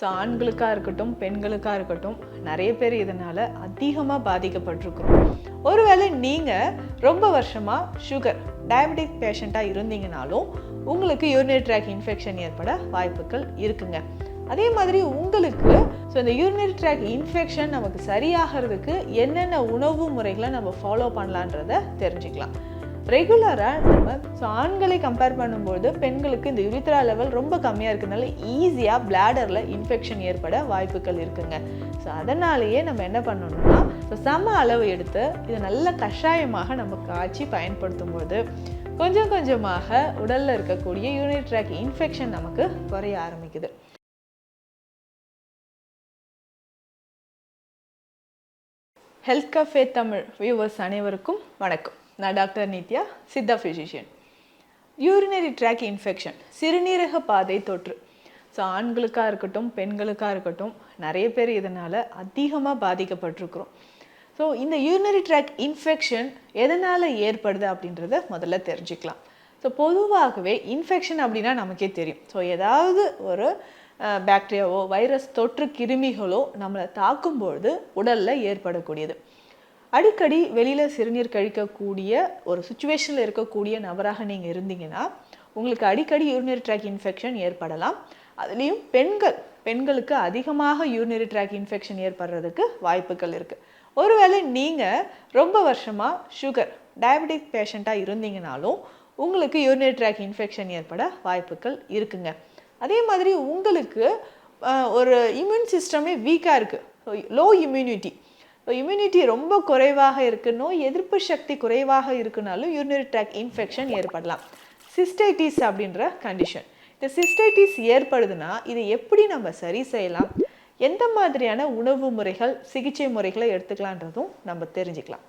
So ஆண்களுக்காக இருக்கட்டும் பெண்களுக்காக இருக்கட்டும் நிறைய பேர் இதனால் அதிகமாக பாதிக்கப்பட்டிருக்கிறோம். ஒருவேளை நீங்கள் ரொம்ப வருஷமாக சுகர் டயபெட்டிக் பேஷண்ட்டாக இருந்தீங்கனாலும் உங்களுக்கு யூரினரி ட்ராக் இன்ஃபெக்ஷன் ஏற்பட வாய்ப்புகள் இருக்குங்க. அதே மாதிரி உங்களுக்கு இந்த யூரினரி ட்ராக் இன்ஃபெக்ஷன் நமக்கு சரியாகிறதுக்கு என்னென்ன உணவு முறைகளை நம்ம ஃபாலோ பண்ணலான்றதை தெரிஞ்சுக்கலாம். ரெகுலராக நம்ம ஆண்களை கம்பேர் பண்ணும்போது பெண்களுக்கு இந்த யூரித்ரா லெவல் ரொம்ப கம்மியாக இருக்கிறதுனால ஈஸியாக பிளாடரில் இன்ஃபெக்ஷன் ஏற்பட வாய்ப்புகள் இருக்குங்க. அதனாலேயே நம்ம என்ன பண்ணணும்னா சம அளவு எடுத்து இதை நல்ல கஷாயமாக நம்ம காய்ச்சி பயன்படுத்தும் போது கொஞ்சம் கொஞ்சமாக உடலில் இருக்கக்கூடிய யூரினரி ட்ராக் இன்ஃபெக்ஷன் நமக்கு குறைய ஆரம்பிக்குது. ஹெல்த் கஃபே தமிழ் வியூவர்ஸ் அனைவருக்கும் வணக்கம். நான் doctor Nithya, Siddha physician. Urinary tract infection, சிறுநீரக பாதை தொற்று. ஆண்களுக்காக இருக்கட்டும் பெண்களுக்காக இருக்கட்டும் நிறைய பேர் இதனால் அதிகமாக பாதிக்கப்பட்டிருக்கிறோம். இந்த யூரினரி ட்ராக் இன்ஃபெக்ஷன் எதனால் ஏற்படுது அப்படின்றத முதல்ல தெரிஞ்சுக்கலாம். பொதுவாகவே இன்ஃபெக்ஷன் அப்படின்னா நமக்கே தெரியும். ஏதாவது ஒரு பாக்டீரியாவோ வைரஸ் தொற்று கிருமிகளோ நம்மளை தாக்கும்பொழுது உடலில் ஏற்படக்கூடியது. அடிக்கடி வெளியில் சிறுநீர் கழிக்கக்கூடிய ஒரு சுச்சுவேஷனில் இருக்கக்கூடிய நபராக நீங்கள் இருந்தீங்கன்னா உங்களுக்கு அடிக்கடி யூரினரி ட்ராக் இன்ஃபெக்ஷன் ஏற்படலாம். அதுலேயும் பெண்களுக்கு அதிகமாக யூரினரி ட்ராக் இன்ஃபெக்ஷன் ஏற்படுறதுக்கு வாய்ப்புகள் இருக்குது. ஒருவேளை நீங்கள் ரொம்ப வருஷமாக சுகர் டயபெட்டிக் பேஷண்ட்டாக இருந்தீங்கனாலும் உங்களுக்கு யூரினரி ட்ராக் இன்ஃபெக்ஷன் ஏற்பட வாய்ப்புகள் இருக்குங்க. அதே மாதிரி உங்களுக்கு ஒரு இம்யூன் சிஸ்டமே வீக்காக இருக்குது, லோ இம்யூனிட்டி ரொம்ப குறைவாக இருக்குது, நோய் எதிர்ப்பு சக்தி குறைவாக இருக்குனாலும் யூரினரி ட்ராக் இன்ஃபெக்ஷன் ஏற்படலாம். சிஸ்டைட்டிஸ் அப்படின்ற கண்டிஷன். இந்த சிஸ்டைட்டிஸ் ஏற்படுதுன்னா இதை எப்படி நம்ம சரி செய்யலாம், எந்த மாதிரியான உணவு முறைகள் சிகிச்சை முறைகளை எடுத்துக்கலான்றதும் நம்ம தெரிஞ்சுக்கலாம்.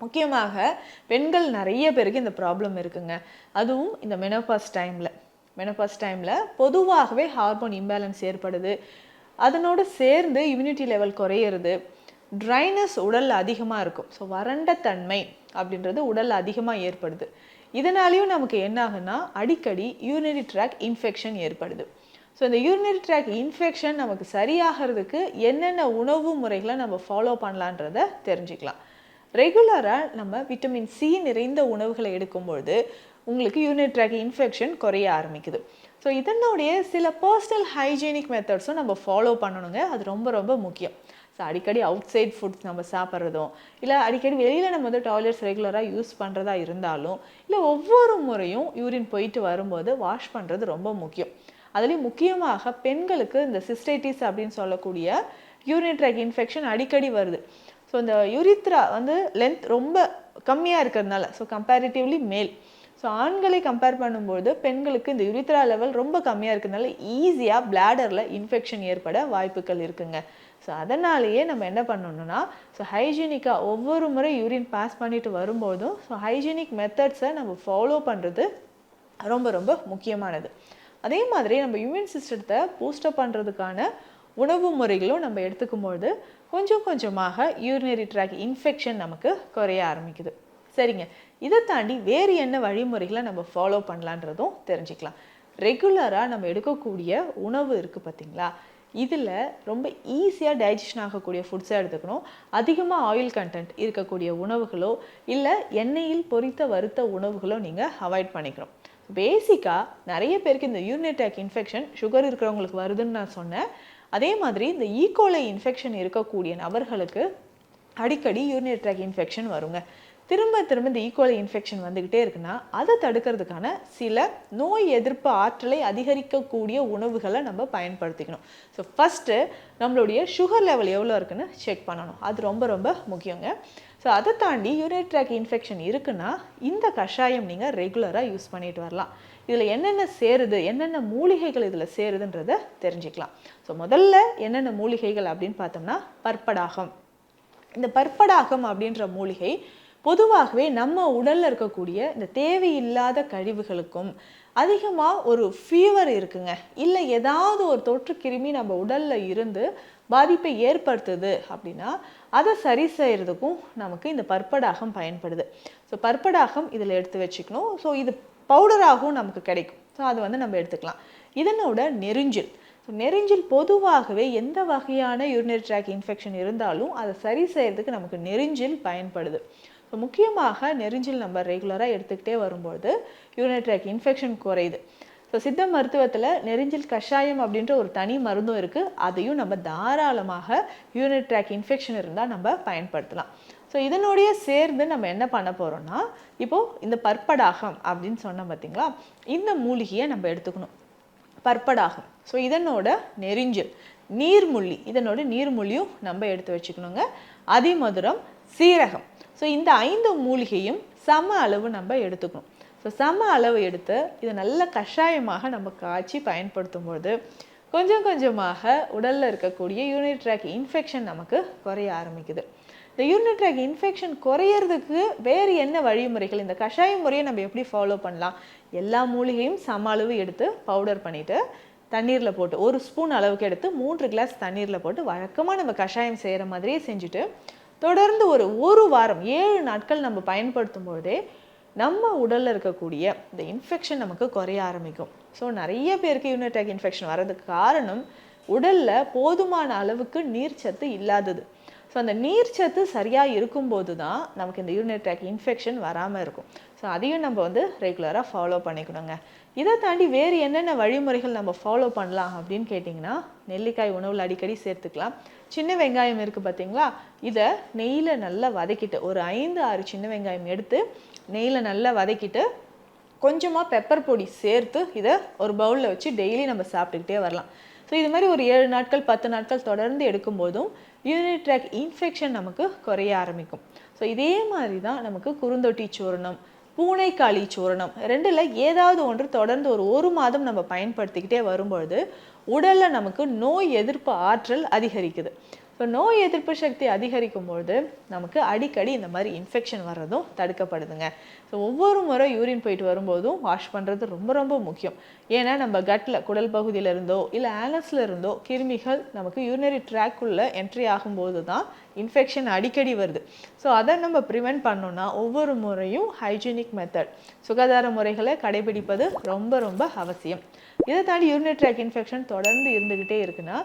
முக்கியமாக பெண்கள் நிறைய பேருக்கு இந்த ப்ராப்ளம் இருக்குங்க. அதுவும் இந்த மெனோபாஸ் டைமில் பொதுவாகவே ஹார்மோன் இம்பேலன்ஸ் ஏற்படுது. அதனோடு சேர்ந்து இம்யூனிட்டி லெவல் குறையிறது, ட்ரைனஸ் உடலில் அதிகமாக இருக்கும். வறண்ட தன்மை அப்படின்றது உடலில் அதிகமாக ஏற்படுது. இதனாலேயும் நமக்கு என்ன ஆகுன்னா அடிக்கடி யூரினரி ட்ராக் இன்ஃபெக்ஷன் ஏற்படுது. இந்த யூரினரி ட்ராக் இன்ஃபெக்ஷன் நமக்கு சரியாகிறதுக்கு என்னென்ன உணவு முறைகளை நம்ம ஃபாலோ பண்ணலான்றதை தெரிஞ்சுக்கலாம். ரெகுலராக நம்ம விட்டமின் சி நிறைந்த உணவுகளை எடுக்கும்பொழுது உங்களுக்கு யூரினரி ட்ராக் இன்ஃபெக்ஷன் குறைய ஆரம்பிக்குது. இதனுடைய சில பர்சனல் ஹைஜீனிக் மெத்தட்ஸும் நம்ம ஃபாலோ பண்ணணுங்க. அது ரொம்ப ரொம்ப முக்கியம். அடிக்கடி அவுட் சைட் ஃபுட்ஸ் நம்ம சாப்பிட்றதும் இல்லை அடிக்கடி வெளியில் நம்ம டாய்லெட்ஸ் ரெகுலராக யூஸ் பண்ணுறதா இருந்தாலும் இல்லை ஒவ்வொரு முறையும் யூரின் போயிட்டு வரும்போது வாஷ் பண்ணுறது ரொம்ப முக்கியம். அதுலேயும் முக்கியமாக பெண்களுக்கு இந்த சிஸ்டைட்டிஸ் அப்படின்னு சொல்லக்கூடிய யூரினரி ட்ராக் இன்ஃபெக்ஷன் அடிக்கடி வருது. இந்த யூரித்ரா லென்த் ரொம்ப கம்மியாக இருக்கிறதுனால கம்பேரிட்டிவ்லி மேல் ஆண்களை கம்பேர் பண்ணும்போது பெண்களுக்கு இந்த யூரித்ரா லெவல் ரொம்ப கம்மியாக இருக்கிறதுனால ஈஸியாக பிளாடரில் இன்ஃபெக்ஷன் ஏற்பட வாய்ப்புகள் இருக்குங்க. அதனாலேயே நம்ம என்ன பண்ணணும்னா ஹைஜீனிக்காக ஒவ்வொரு முறை யூரின் பாஸ் பண்ணிட்டு வரும்போதும் ஹைஜீனிக் மெத்தட்ஸை நம்ம ஃபாலோ பண்ணுறது ரொம்ப ரொம்ப முக்கியமானது. அதே மாதிரி நம்ம இம்யூன் சிஸ்டத்தை பூஸ்டப் பண்ணுறதுக்கான உணவு முறைகளும் நம்ம எடுத்துக்கும்போது கொஞ்சம் கொஞ்சமாக யூரினரி ட்ராக் இன்ஃபெக்ஷன் நமக்கு குறைய ஆரம்பிக்குது. சரிங்க, இதை தாண்டி வேறு என்ன வழிமுறைகளை நம்ம ஃபாலோ பண்ணலான்றதும் தெரிஞ்சுக்கலாம். ரெகுலராக நம்ம எடுக்கக்கூடிய உணவு இருக்குது பார்த்தீங்களா, இதில் ரொம்ப ஈஸியாக டைஜஷன் ஆகக்கூடிய ஃபுட்ஸை எடுத்துக்கணும். அதிகமாக ஆயில் கண்டென்ட் இருக்கக்கூடிய உணவுகளோ இல்லை எண்ணெயில் பொரித்த வறுத்த உணவுகளோ நீங்கள் அவாய்ட் பண்ணிக்கணும். பேசிக்காக நிறைய பேருக்கு இந்த யூரினரி ட்ராக் இன்ஃபெக்ஷன் சுகர் இருக்கிறவங்களுக்கு வருதுன்னு நான் சொன்னேன். அதே மாதிரி இந்த ஈகோலை இன்ஃபெக்ஷன் இருக்கக்கூடிய நபர்களுக்கு அடிக்கடி யூரினரி ட்ராக் இன்ஃபெக்ஷன் வருங்க. திரும்ப இந்த ஈகோலை இன்ஃபெக்ஷன் வந்துக்கிட்டே இருக்குன்னா அதை தடுக்கிறதுக்கான சில நோய் எதிர்ப்பு ஆற்றலை அதிகரிக்கக்கூடிய உணவுகளை நம்ம பயன்படுத்திக்கணும். ஃபஸ்ட்டு நம்மளுடைய சுகர் லெவல் எவ்வளோ இருக்குன்னு செக் பண்ணணும். அது ரொம்ப ரொம்ப முக்கியங்க. அதை தாண்டி யூரினரி ட்ராக் இன்ஃபெக்ஷன் இருக்குன்னா இந்த கஷாயம் நீங்கள் ரெகுலராக யூஸ் பண்ணிட்டு வரலாம். இதில் என்னென்ன சேருது, என்னென்ன மூலிகைகள் இதில் சேருதுன்றதை தெரிஞ்சுக்கலாம். முதல்ல என்னென்ன மூலிகைகள் அப்படின்னு பார்த்தோம்னா பற்படாகம். இந்த பற்படாகம் அப்படின்ற மூலிகை பொதுவாகவே நம்ம உடலில் இருக்கக்கூடிய இந்த தேவையில்லாத கழிவுகளுக்கும் அதிகமாக ஒரு ஃபீவர் இருக்குங்க, இல்லை ஏதாவது ஒரு தொற்று கிருமி நம்ம உடலில் இருந்து பாதிப்பை ஏற்படுத்துது அப்படின்னா அதை சரி செய்கிறதுக்கும் நமக்கு இந்த பற்படாகம் பயன்படுது. பற்படாகம் இதில் எடுத்து வச்சுக்கணும். இது பவுடராகவும் நமக்கு கிடைக்கும். அது நம்ம எடுத்துக்கலாம். இதனோட நெருஞ்சில் நெரிஞ்சில் பொதுவாகவே எந்த வகையான யூரினரி ட்ராக் இன்ஃபெக்ஷன் இருந்தாலும் அதை சரி செய்யறதுக்கு நமக்கு நெரிஞ்சில் பயன்படுது. ஸோ முக்கியமாக நெரிஞ்சில் நம்ம ரெகுலராக எடுத்துக்கிட்டே வரும்போது யூரினரி ட்ராக் இன்ஃபெக்ஷன் குறையுது. ஸோ சித்த மருத்துவத்தில் நெரிஞ்சில் கஷாயம் அப்படின்ற ஒரு தனி மருந்தும் இருக்குது. அதையும் நம்ம தாராளமாக யூரினரி ட்ராக் இன்ஃபெக்ஷன் இருந்தால் நம்ம பயன்படுத்தலாம். ஸோ இதனுடைய சேர்ந்து நம்ம என்ன பண்ண போகிறோம்னா, இப்போது இந்த பற்படாகம் அப்படின்னு சொன்னோம் பார்த்தீங்களா, இந்த மூலிகையை நம்ம எடுத்துக்கணும். பற்படாகம், ஸோ இதனோட நெரிஞ்சில், நீர்முள்ளி, இதனோட நீர்முள்ளியும் நம்ம எடுத்து வச்சுக்கணுங்க. அதிமதுரம், சீரகம், ஸோ இந்த 5 மூலிகையும் சம அளவு நம்ம எடுத்துக்கணும். ஸோ சம அளவு எடுத்து இதை நல்ல கஷாயமாக நம்ம காய்ச்சி பயன்படுத்தும்போது கொஞ்சம் கொஞ்சமாக உடலில் இருக்கக்கூடிய யூரினரி ட்ராக் இன்ஃபெக்ஷன் நமக்கு குறைய ஆரம்பிக்குது. இந்த யூரினரி ட்ராக் இன்ஃபெக்ஷன் குறையிறதுக்கு வேறு என்ன வழிமுறைகள், இந்த கஷாய முறையை நம்ம எப்படி ஃபாலோ பண்ணலாம்? எல்லா மூலிகையும் சம அளவு எடுத்து பவுடர் பண்ணிவிட்டு தண்ணீரில் போட்டு 1 ஸ்பூன் அளவுக்கு எடுத்து 3 கிளாஸ் தண்ணீரில் போட்டு வழக்கமாக நம்ம கஷாயம் செய்கிற மாதிரியே செஞ்சுட்டு தொடர்ந்து ஒரு வாரம் 7 நாட்கள் நம்ம பயன்படுத்தும் போதே நம்ம உடலில் இருக்கக்கூடிய இந்த இன்ஃபெக்ஷன் நமக்கு குறைய ஆரம்பிக்கும். ஸோ நிறைய பேருக்கு யூரினரி ட்ராக் இன்ஃபெக்ஷன் வர்றதுக்கு காரணம் உடலில் போதுமான அளவுக்கு நீர்ச்சத்து இல்லாதது. ஸோ அந்த நீர்ச்சத்து சரியாக இருக்கும்போது தான் நமக்கு இந்த யூரினரி ட்ராக் இன்ஃபெக்ஷன் வராமல் இருக்கும். ஸோ அதையும் நம்ம ரெகுலராக ஃபாலோ பண்ணிக்கணுங்க. இதை தாண்டி வேறு என்னென்ன வழிமுறைகள் நம்ம ஃபாலோ பண்ணலாம் அப்படின்னு கேட்டிங்கன்னா, நெல்லிக்காய் உணவில் அடிக்கடி சேர்த்துக்கலாம். சின்ன வெங்காயம் இருக்குது பார்த்தீங்களா, இதை நெய்யில் நல்லா வதக்கிட்டு ஒரு 5-6 சின்ன வெங்காயம் எடுத்து நெய்யில் நல்லா வதக்கிட்டு கொஞ்சமாக பெப்பர் பொடி சேர்த்து இதை ஒரு பவுலில் வச்சு டெய்லி நம்ம சாப்பிட்டுக்கிட்டே வரலாம். ஸோ இது மாதிரி ஒரு 7 நாட்கள் 10 நாட்கள் தொடர்ந்து எடுக்கும்போதும் யூரினரி ட்ராக் இன்ஃபெக்ஷன் நமக்கு குறைய ஆரம்பிக்கும். ஸோ இதே மாதிரி தான் நமக்கு குறுந்தொட்டி சூரணம், பூனைக்காளி சூரணம், 2ல் ஏதாவது ஒன்று தொடர்ந்து ஒரு மாதம் நம்ம பயன்படுத்திக்கிட்டே வரும்பொழுது உடலில் நமக்கு நோய் எதிர்ப்பு ஆற்றல் அதிகரிக்குது. ஸோ நோய் எதிர்ப்பு சக்தி அதிகரிக்கும் பொழுது நமக்கு அடிக்கடி இந்த மாதிரி இன்ஃபெக்ஷன் வர்றதும் தடுக்கப்படுதுங்க. ஸோ ஒவ்வொரு முறை யூரின் போயிட்டு வரும்போதும் வாஷ் பண்ணுறது ரொம்ப ரொம்ப முக்கியம். ஏன்னா நம்ம கட்டில் குடல் பகுதியில் இருந்தோ இல்லை ஆனஸில் இருந்தோ கிருமிகள் நமக்கு யூரினரி ட்ராக்குள்ளே என்ட்ரி ஆகும்போது தான் இன்ஃபெக்ஷன் அடிக்கடி வருது. ஸோ அதை நம்ம ப்ரிவெண்ட் பண்ணோன்னா ஒவ்வொரு முறையும் ஹைஜீனிக் மெத்தட், சுகாதார முறைகளை கடைபிடிப்பது ரொம்ப ரொம்ப அவசியம். இதை தாண்டி யூரினரி ட்ராக் இன்ஃபெக்ஷன் தொடர்ந்து இருந்துக்கிட்டே இருக்குன்னா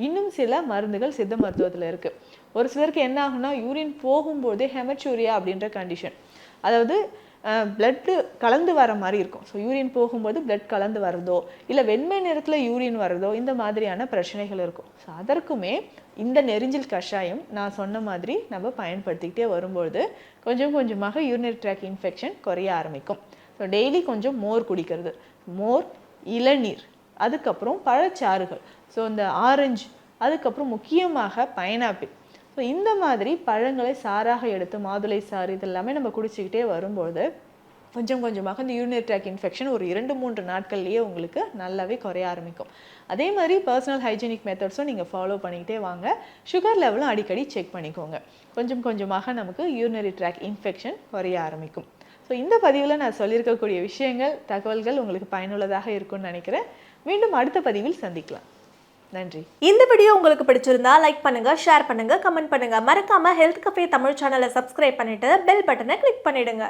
இன்னும் சில மருந்துகள் சித்த மருத்துவத்தில் இருக்குது. ஒரு சிலருக்கு என்ன ஆகுனா, யூரின் போகும்போதே ஹெமச்சூரியா அப்படின்ற கண்டிஷன், அதாவது பிளட்டு கலந்து வர மாதிரி இருக்கும். ஸோ யூரின் போகும்போது பிளட் கலந்து வரதோ இல்லை வெண்மை நிறத்தில் யூரின் வரதோ இந்த மாதிரியான பிரச்சனைகள் இருக்கும். ஸோ அதற்குமே இந்த நெரிஞ்சில் கஷாயம் நான் சொன்ன மாதிரி நம்ம பயன்படுத்திக்கிட்டே வரும்பொழுது கொஞ்சம் கொஞ்சமாக யூரினரி ட்ராக் இன்ஃபெக்ஷன் குறைய ஆரம்பிக்கும். ஸோ டெய்லி கொஞ்சம் மோர் குடிக்கிறது, மோர், இளநீர், அதுக்கப்புறம் பழச்சாறுகள், ஸோ இந்த ஆரஞ்சு, அதுக்கப்புறம் முக்கியமாக பைனாப்பிள், ஸோ இந்த மாதிரி பழங்களை சாராக எடுத்து மாதுளை சாறு இதெல்லாமே நம்ம குடிச்சிக்கிட்டே வரும்போது கொஞ்சம் கொஞ்சமாக இந்த யூரினரி ட்ராக் இன்ஃபெக்ஷன் ஒரு 2-3 நாட்கள்லேயே உங்களுக்கு நல்லாவே குறைய ஆரம்பிக்கும். அதே மாதிரி பர்சனல் ஹைஜீனிக் மெத்தட்ஸும் நீங்கள் ஃபாலோ பண்ணிக்கிட்டே வாங்க. சுகர் லெவலும் அடிக்கடி செக் பண்ணிக்கோங்க. கொஞ்சம் கொஞ்சமாக நமக்கு யூரினரி ட்ராக் இன்ஃபெக்ஷன் குறைய ஆரம்பிக்கும். ஸோ இந்த பதிவில் நான் சொல்லியிருக்கக்கூடிய விஷயங்கள், தகவல்கள் உங்களுக்கு பயனுள்ளதாக இருக்கும்னு நினைக்கிறேன். மீண்டும் அடுத்த பதிவில் சந்திக்கலாம். நன்றி. இந்த வீடியோ உங்களுக்கு பிடிச்சிருந்தா லைக் பண்ணுங்க, ஷேர் பண்ணுங்க, கமெண்ட் பண்ணுங்க. மறக்காம ஹெல்த் கஃபே தமிழ் சேனலை சப்ஸ்கிரைப் பண்ணிட்டு பெல் பட்டனை கிளிக் பண்ணிடுங்க.